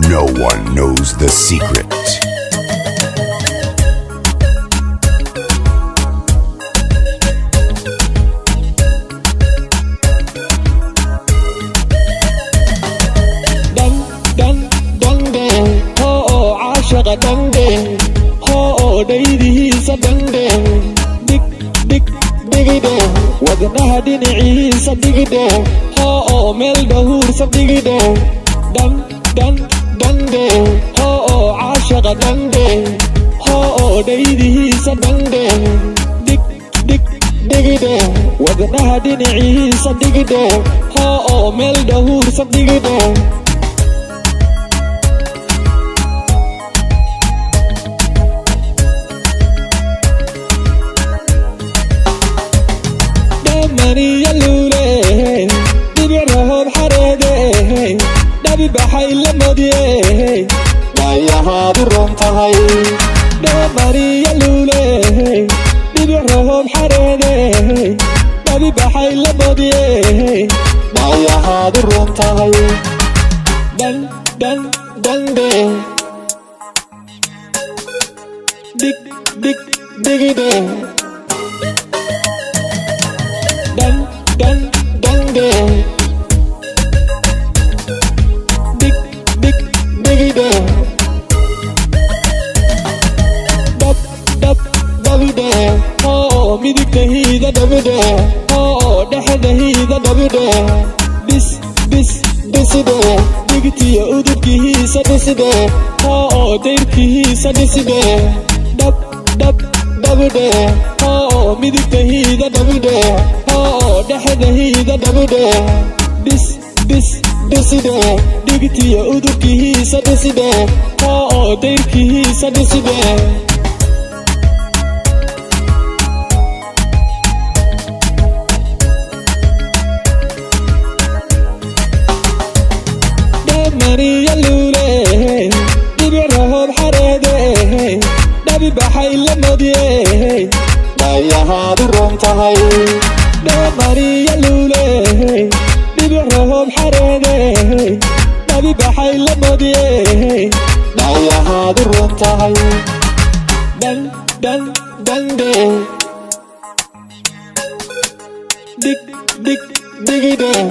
No one knows the secret. Dang ho dhaydihiisa dangdheh dhigdheh wadnaha dhinaciisa dhigdheh ho meel dhahuursa dhigdheh dangdheh ho caashaqa dangdheh ho dhaydihiisa dangdheh dhigdheh wadnaha dhinaciisa dhigdheh ho meel dhahuursa dhigdheh Mariya lule dibic roob xareede dhabi baxay la moodiyey waayahaadu run tahay Mariya lule dibic roob xareede dhabi baxay la moodiyey waayahaadu run tahay dangdheh dhigdheh dangdheh dhigdheh dhabidheh ho midigtahiida dhabidheh ho dhexdahiida dhabidheh dhisidheh dhigtiya udubkihiisa dhisidheh ho dayrkihiisa dhisidheh dhabidheh ho midigtahiida dhabidheh ho dhexdahiida dhabidheh dhisidheh dhigtiya udubkihiisa dhisidheh ho dayrkihiisa dhisidheh Mariya lule dibic roob xareede dhabi baxay la moodiyey waayahaadu run tahay Mariya lule dibic roob xareede dhabi baxay la moodiyey waayahaadu run tahay dangdheh dhigdheh